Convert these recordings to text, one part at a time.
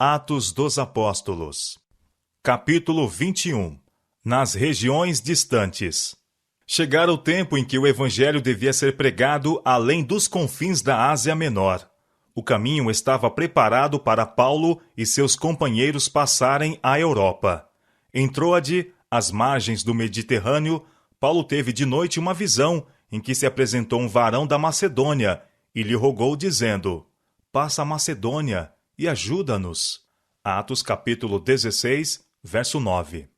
Atos dos Apóstolos. Capítulo 21. Nas regiões distantes. Chegara o tempo em que o evangelho devia ser pregado além dos confins da Ásia Menor. O caminho estava preparado para Paulo e seus companheiros passarem à Europa. Em Troade, às margens do Mediterrâneo, Paulo teve de noite uma visão em que se apresentou um varão da Macedônia e lhe rogou dizendo: "Passa a Macedônia e ajuda-nos." Atos capítulo 16, verso 9.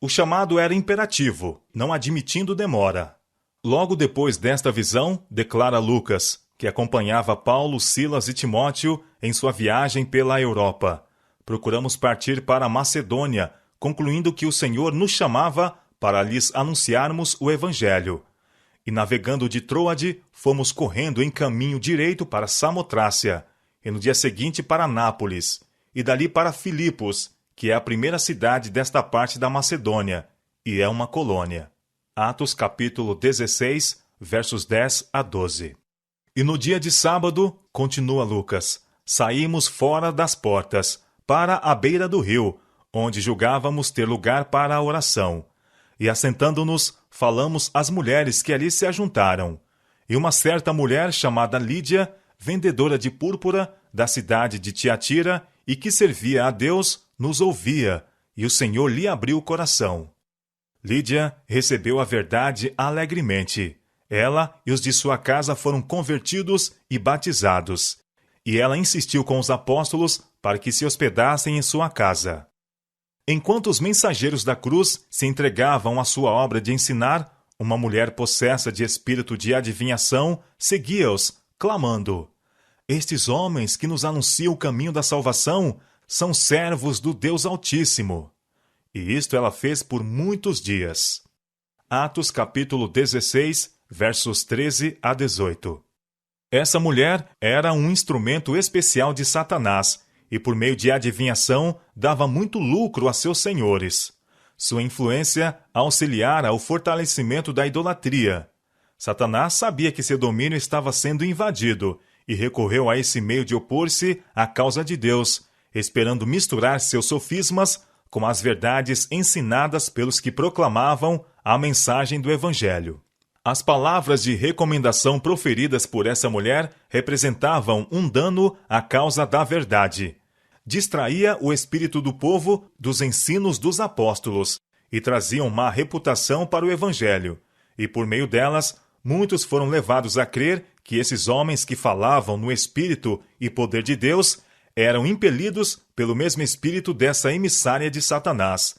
O chamado era imperativo, não admitindo demora. Logo depois desta visão, declara Lucas, que acompanhava Paulo, Silas e Timóteo em sua viagem pela Europa: "Procuramos partir para a Macedônia, concluindo que o Senhor nos chamava para lhes anunciarmos o Evangelho. E navegando de Troade, fomos correndo em caminho direito para Samotrácia, e no dia seguinte para Nápoles, e dali para Filipos, que é a primeira cidade desta parte da Macedônia, e é uma colônia." Atos capítulo 16, versos 10 a 12. E no dia de sábado, continua Lucas, saímos fora das portas, para a beira do rio, onde julgávamos ter lugar para a oração. E assentando-nos, falamos às mulheres que ali se ajuntaram. E uma certa mulher chamada Lídia, vendedora de púrpura, da cidade de Tiatira, e que servia a Deus, nos ouvia, e o Senhor lhe abriu o coração. Lídia recebeu a verdade alegremente. Ela e os de sua casa foram convertidos e batizados. E ela insistiu com os apóstolos para que se hospedassem em sua casa. Enquanto os mensageiros da cruz se entregavam à sua obra de ensinar, uma mulher possessa de espírito de adivinhação seguia-os, clamando: "Estes homens que nos anunciam o caminho da salvação são servos do Deus Altíssimo." E isto ela fez por muitos dias. Atos capítulo 16, versos 13 a 18. Essa mulher era um instrumento especial de Satanás, e por meio de adivinhação dava muito lucro a seus senhores. Sua influência auxiliara ao fortalecimento da idolatria. Satanás sabia que seu domínio estava sendo invadido e recorreu a esse meio de opor-se à causa de Deus, esperando misturar seus sofismas com as verdades ensinadas pelos que proclamavam a mensagem do Evangelho. As palavras de recomendação proferidas por essa mulher representavam um dano à causa da verdade. Distraía o espírito do povo dos ensinos dos apóstolos e traziam má reputação para o Evangelho, e por meio delas, muitos foram levados a crer que esses homens que falavam no Espírito e poder de Deus eram impelidos pelo mesmo espírito dessa emissária de Satanás.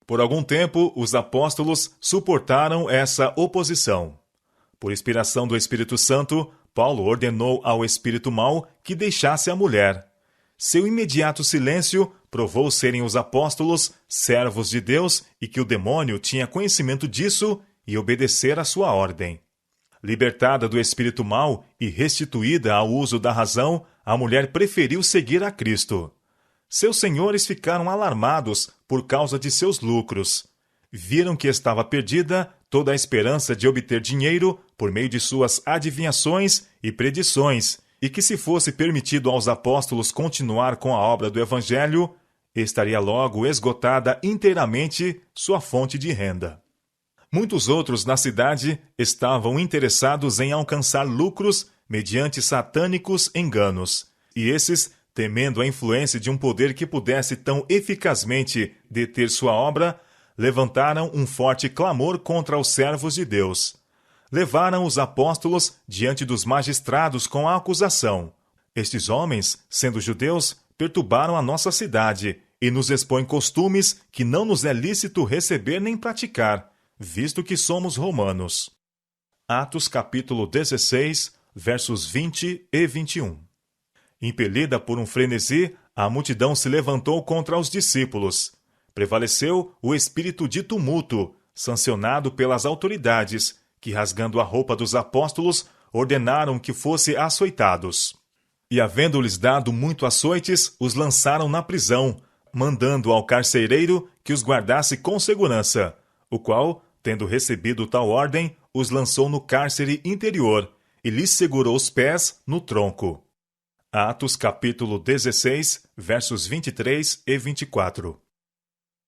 Por algum tempo, os apóstolos suportaram essa oposição. Por inspiração do Espírito Santo, Paulo ordenou ao espírito mau que deixasse a mulher. Seu imediato silêncio provou serem os apóstolos servos de Deus e que o demônio tinha conhecimento disso e obedecer à sua ordem. Libertada do espírito mau e restituída ao uso da razão, a mulher preferiu seguir a Cristo. Seus senhores ficaram alarmados por causa de seus lucros. Viram que estava perdida toda a esperança de obter dinheiro por meio de suas adivinhações e predições, e que se fosse permitido aos apóstolos continuar com a obra do Evangelho, estaria logo esgotada inteiramente sua fonte de renda. Muitos outros na cidade estavam interessados em alcançar lucros mediante satânicos enganos, e esses, temendo a influência de um poder que pudesse tão eficazmente deter sua obra, levantaram um forte clamor contra os servos de Deus. Levaram os apóstolos diante dos magistrados com a acusação: "Estes homens, sendo judeus, perturbaram a nossa cidade e nos expõem costumes que não nos é lícito receber nem praticar, visto que somos romanos." Atos capítulo 16, versos 20 e 21. Impelida por um frenesi, a multidão se levantou contra os discípulos. Prevaleceu o espírito de tumulto, sancionado pelas autoridades, que, rasgando a roupa dos apóstolos, ordenaram que fossem açoitados. E, havendo-lhes dado muito açoites, os lançaram na prisão, mandando ao carcereiro que os guardasse com segurança, o qual, tendo recebido tal ordem, os lançou no cárcere interior e lhes segurou os pés no tronco. Atos capítulo 16, versos 23 e 24.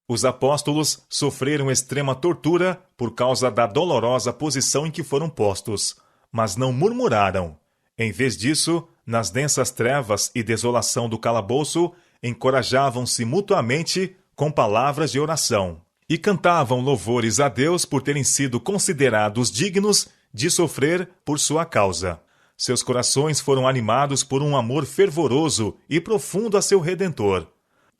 Os apóstolos sofreram extrema tortura por causa da dolorosa posição em que foram postos, mas não murmuraram. Em vez disso, nas densas trevas e desolação do calabouço, encorajavam-se mutuamente com palavras de oração e cantavam louvores a Deus por terem sido considerados dignos de sofrer por sua causa. Seus corações foram animados por um amor fervoroso e profundo a seu Redentor.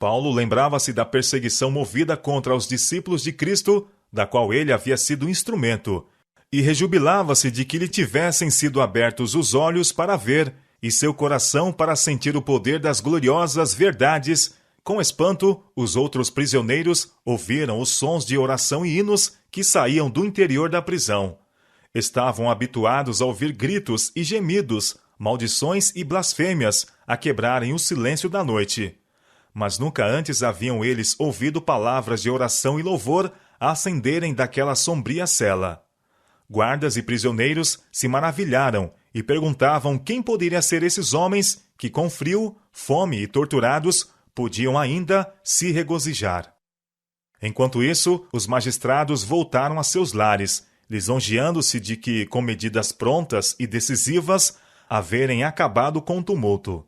Paulo lembrava-se da perseguição movida contra os discípulos de Cristo, da qual ele havia sido instrumento, e rejubilava-se de que lhe tivessem sido abertos os olhos para ver e seu coração para sentir o poder das gloriosas verdades. Com espanto, os outros prisioneiros ouviram os sons de oração e hinos que saíam do interior da prisão. Estavam habituados a ouvir gritos e gemidos, maldições e blasfêmias a quebrarem o silêncio da noite. Mas nunca antes haviam eles ouvido palavras de oração e louvor ascenderem daquela sombria cela. Guardas e prisioneiros se maravilharam e perguntavam quem poderia ser esses homens que, com frio, fome e torturados, podiam ainda se regozijar. Enquanto isso, os magistrados voltaram a seus lares, lisonjeando-se de que, com medidas prontas e decisivas, haverem acabado com o tumulto.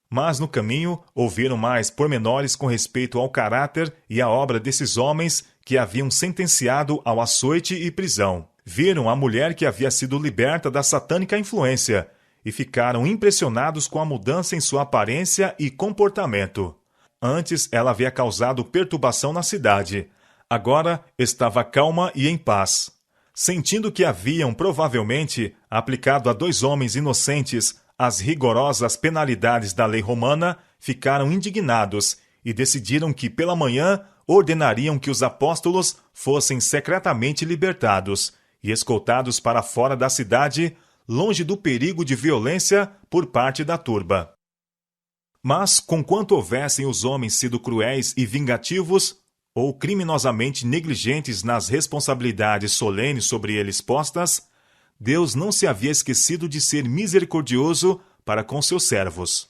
Mas no caminho ouviram mais pormenores com respeito ao caráter e à obra desses homens que haviam sentenciado ao açoite e prisão. Viram a mulher que havia sido liberta da satânica influência e ficaram impressionados com a mudança em sua aparência e comportamento. Antes ela havia causado perturbação na cidade. Agora estava calma e em paz. Sentindo que haviam provavelmente aplicado a 2 homens inocentes as rigorosas penalidades da lei romana, ficaram indignados e decidiram que pela manhã ordenariam que os apóstolos fossem secretamente libertados e escoltados para fora da cidade, longe do perigo de violência por parte da turba. Mas, conquanto houvessem os homens sido cruéis e vingativos, ou criminosamente negligentes nas responsabilidades solenes sobre eles postas, Deus não se havia esquecido de ser misericordioso para com seus servos.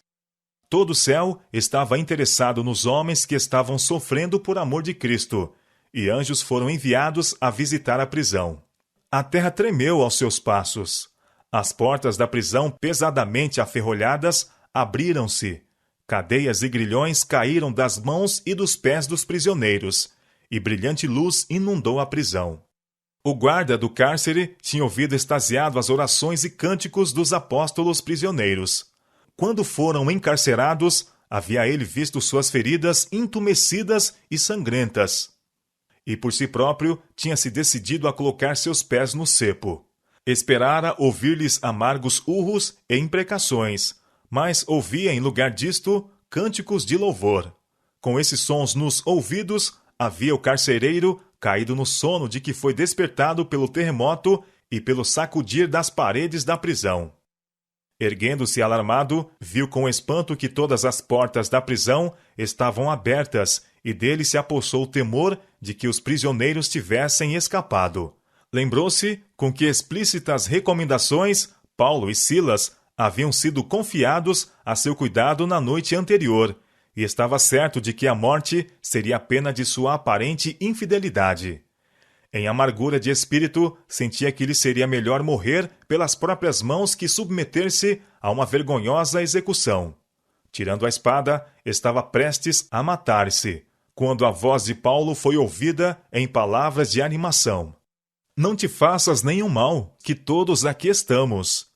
Todo o céu estava interessado nos homens que estavam sofrendo por amor de Cristo, e anjos foram enviados a visitar a prisão. A terra tremeu aos seus passos. As portas da prisão, pesadamente aferrolhadas, abriram-se. Cadeias e grilhões caíram das mãos e dos pés dos prisioneiros, e brilhante luz inundou a prisão. O guarda do cárcere tinha ouvido extasiado as orações e cânticos dos apóstolos prisioneiros. Quando foram encarcerados, havia ele visto suas feridas entumecidas e sangrentas. E por si próprio tinha se decidido a colocar seus pés no cepo. Esperara ouvir-lhes amargos urros e imprecações, mas ouvia em lugar disto cânticos de louvor. Com esses sons nos ouvidos, havia o carcereiro caído no sono de que foi despertado pelo terremoto e pelo sacudir das paredes da prisão. Erguendo-se alarmado, viu com espanto que todas as portas da prisão estavam abertas e dele se apossou o temor de que os prisioneiros tivessem escapado. Lembrou-se com que explícitas recomendações Paulo e Silas haviam sido confiados a seu cuidado na noite anterior, e estava certo de que a morte seria a pena de sua aparente infidelidade. Em amargura de espírito, sentia que lhe seria melhor morrer pelas próprias mãos que submeter-se a uma vergonhosa execução. Tirando a espada, estava prestes a matar-se, quando a voz de Paulo foi ouvida em palavras de animação. Não te faças nenhum mal, que todos aqui estamos.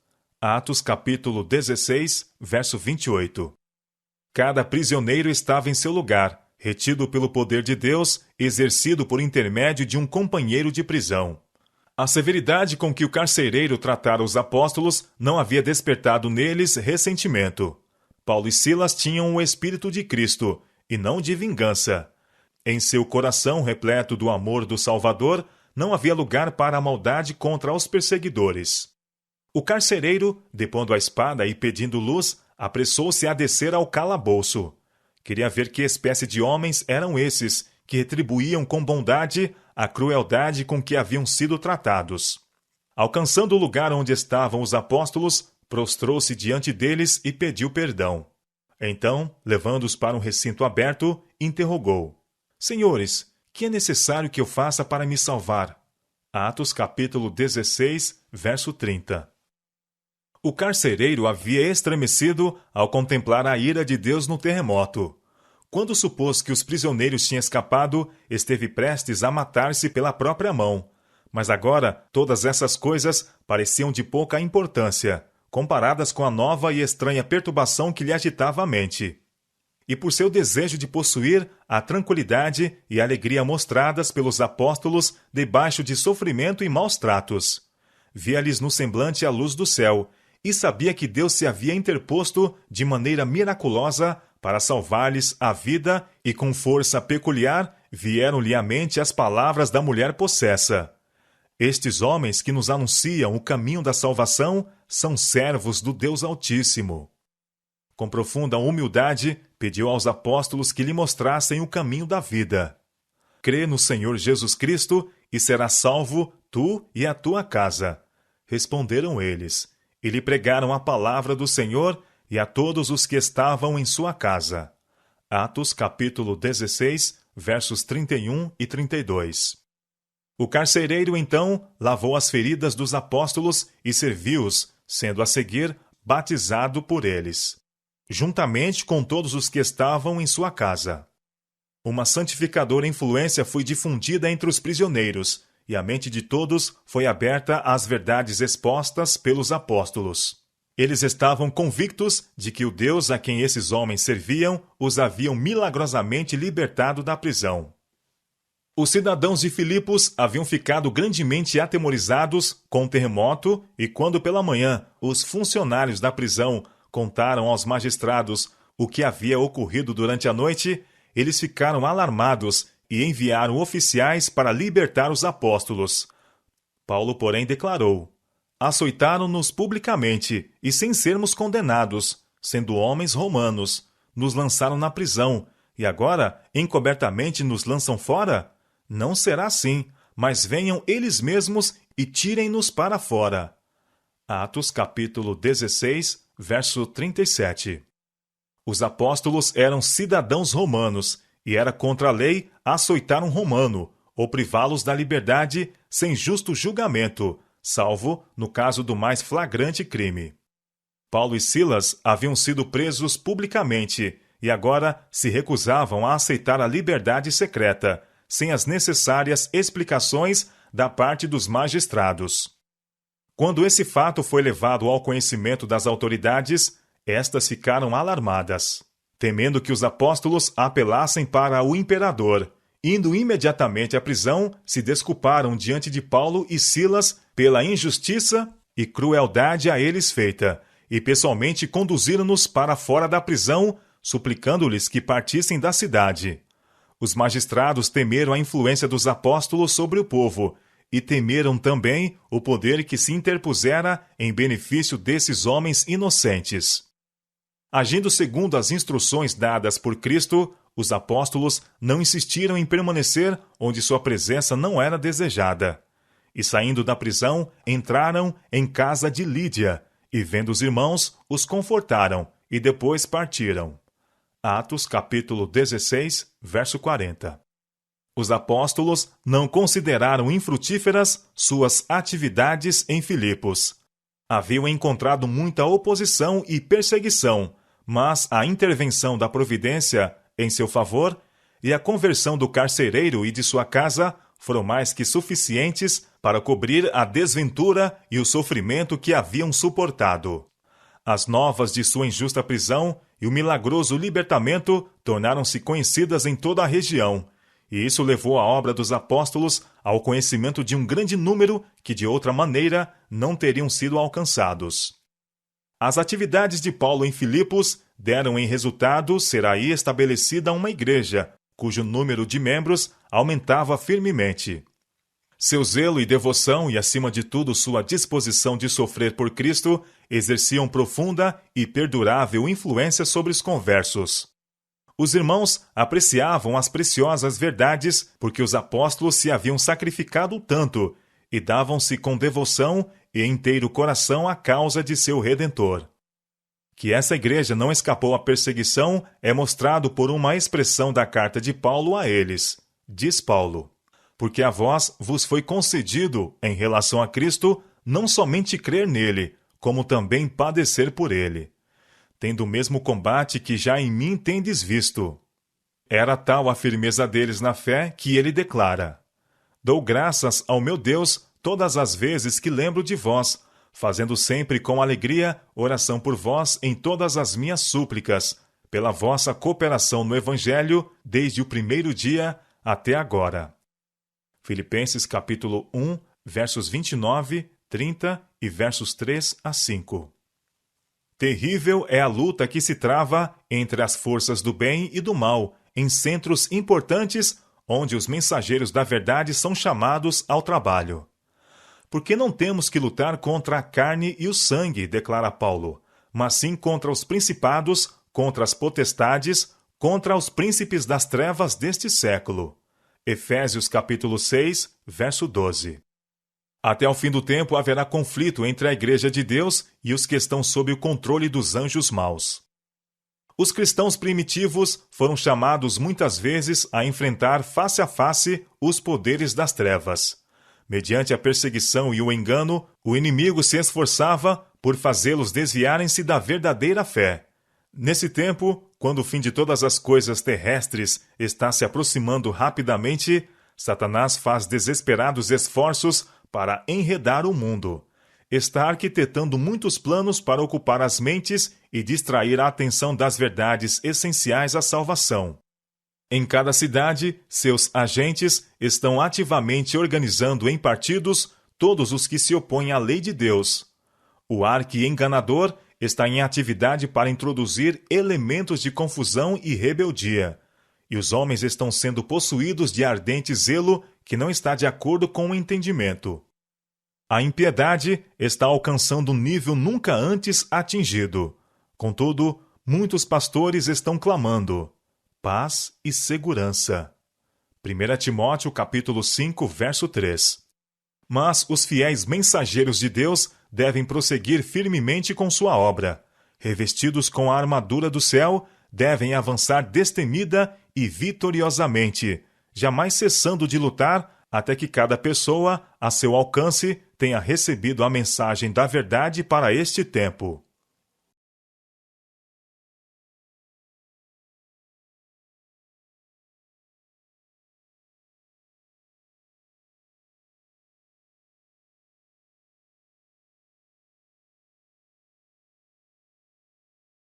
Atos capítulo 16, verso 28. Cada prisioneiro estava em seu lugar, retido pelo poder de Deus, exercido por intermédio de um companheiro de prisão. A severidade com que o carcereiro tratara os apóstolos não havia despertado neles ressentimento. Paulo e Silas tinham o Espírito de Cristo, e não de vingança. Em seu coração repleto do amor do Salvador, não havia lugar para a maldade contra os perseguidores. O carcereiro, depondo a espada e pedindo luz, apressou-se a descer ao calabouço. Queria ver que espécie de homens eram esses, que retribuíam com bondade a crueldade com que haviam sido tratados. Alcançando o lugar onde estavam os apóstolos, prostrou-se diante deles e pediu perdão. Então, levando-os para um recinto aberto, interrogou: Senhores, que é necessário que eu faça para me salvar? Atos capítulo 16, verso 30. O carcereiro havia estremecido ao contemplar a ira de Deus no terremoto. Quando supôs que os prisioneiros tinham escapado, esteve prestes a matar-se pela própria mão. Mas agora, todas essas coisas pareciam de pouca importância, comparadas com a nova e estranha perturbação que lhe agitava a mente. E por seu desejo de possuir a tranquilidade e a alegria mostradas pelos apóstolos debaixo de sofrimento e maus tratos, via-lhes no semblante a luz do céu, e sabia que Deus se havia interposto de maneira miraculosa para salvar-lhes a vida, e com força peculiar vieram-lhe à mente as palavras da mulher possessa: Estes homens que nos anunciam o caminho da salvação são servos do Deus Altíssimo. Com profunda humildade, pediu aos apóstolos que lhe mostrassem o caminho da vida. Crê no Senhor Jesus Cristo e serás salvo, tu e a tua casa. Responderam eles, e lhe pregaram a palavra do Senhor e a todos os que estavam em sua casa. Atos capítulo 16, versos 31 e 32. O carcereiro, então, lavou as feridas dos apóstolos e serviu-os, sendo a seguir batizado por eles, juntamente com todos os que estavam em sua casa. Uma santificadora influência foi difundida entre os prisioneiros, e a mente de todos foi aberta às verdades expostas pelos apóstolos. Eles estavam convictos de que o Deus a quem esses homens serviam os haviam milagrosamente libertado da prisão. Os cidadãos de Filipos haviam ficado grandemente atemorizados com o terremoto, e quando pela manhã os funcionários da prisão contaram aos magistrados o que havia ocorrido durante a noite, eles ficaram alarmados e enviaram oficiais para libertar os apóstolos. Paulo, porém, declarou: Açoitaram-nos publicamente e sem sermos condenados, sendo homens romanos, nos lançaram na prisão, e agora encobertamente nos lançam fora? Não será assim, mas venham eles mesmos e tirem-nos para fora. Atos capítulo 16, verso 37. Os apóstolos eram cidadãos romanos, e era contra a lei açoitar um romano, ou privá-los da liberdade sem justo julgamento, salvo no caso do mais flagrante crime. Paulo e Silas haviam sido presos publicamente, e agora se recusavam a aceitar a liberdade secreta, sem as necessárias explicações da parte dos magistrados. Quando esse fato foi levado ao conhecimento das autoridades, estas ficaram alarmadas, temendo que os apóstolos apelassem para o imperador. Indo imediatamente à prisão, se desculparam diante de Paulo e Silas pela injustiça e crueldade a eles feita, e pessoalmente conduziram-nos para fora da prisão, suplicando-lhes que partissem da cidade. Os magistrados temeram a influência dos apóstolos sobre o povo, e temeram também o poder que se interpusera em benefício desses homens inocentes. Agindo segundo as instruções dadas por Cristo, os apóstolos não insistiram em permanecer onde sua presença não era desejada. E saindo da prisão, entraram em casa de Lídia, e vendo os irmãos, os confortaram, e depois partiram. Atos capítulo 16, verso 40. Os apóstolos não consideraram infrutíferas suas atividades em Filipos. Haviam encontrado muita oposição e perseguição, mas a intervenção da providência em seu favor e a conversão do carcereiro e de sua casa foram mais que suficientes para cobrir a desventura e o sofrimento que haviam suportado. As novas de sua injusta prisão e o milagroso libertamento tornaram-se conhecidas em toda a região, e isso levou a obra dos apóstolos ao conhecimento de um grande número que de outra maneira não teriam sido alcançados. As atividades de Paulo em Filipos deram em resultado ser aí estabelecida uma igreja, cujo número de membros aumentava firmemente. Seu zelo e devoção e, acima de tudo, sua disposição de sofrer por Cristo exerciam profunda e perdurável influência sobre os conversos. Os irmãos apreciavam as preciosas verdades porque os apóstolos se haviam sacrificado tanto e davam-se com devoção e inteiro coração à causa de seu Redentor. Que essa igreja não escapou à perseguição é mostrado por uma expressão da carta de Paulo a eles. Diz Paulo: porque a vós vos foi concedido, em relação a Cristo, não somente crer nele, como também padecer por ele, tendo o mesmo combate que já em mim tendes visto. Era tal a firmeza deles na fé que ele declara: dou graças ao meu Deus todas as vezes que lembro de vós, fazendo sempre com alegria oração por vós em todas as minhas súplicas, pela vossa cooperação no Evangelho, desde o primeiro dia até agora. Filipenses capítulo 1, versos 29, 30 e versos 3 a 5. Terrível é a luta que se trava entre as forças do bem e do mal, em centros importantes, onde os mensageiros da verdade são chamados ao trabalho. Porque não temos que lutar contra a carne e o sangue, declara Paulo, mas sim contra os principados, contra as potestades, contra os príncipes das trevas deste século. Efésios capítulo 6, verso 12. Até ao fim do tempo haverá conflito entre a Igreja de Deus e os que estão sob o controle dos anjos maus. Os cristãos primitivos foram chamados muitas vezes a enfrentar face a face os poderes das trevas. Mediante a perseguição e o engano, o inimigo se esforçava por fazê-los desviarem-se da verdadeira fé. Nesse tempo, quando o fim de todas as coisas terrestres está se aproximando rapidamente, Satanás faz desesperados esforços para enredar o mundo. Está arquitetando muitos planos para ocupar as mentes e distrair a atenção das verdades essenciais à salvação. Em cada cidade, seus agentes estão ativamente organizando em partidos todos os que se opõem à lei de Deus. O arqui-enganador está em atividade para introduzir elementos de confusão e rebeldia, e os homens estão sendo possuídos de ardente zelo que não está de acordo com o entendimento. A impiedade está alcançando um nível nunca antes atingido. Contudo, muitos pastores estão clamando: paz e segurança. 1 Timóteo capítulo 5, verso 3. Mas os fiéis mensageiros de Deus devem prosseguir firmemente com sua obra. Revestidos com a armadura do céu, devem avançar destemida e vitoriosamente, jamais cessando de lutar até que cada pessoa, a seu alcance, tenha recebido a mensagem da verdade para este tempo.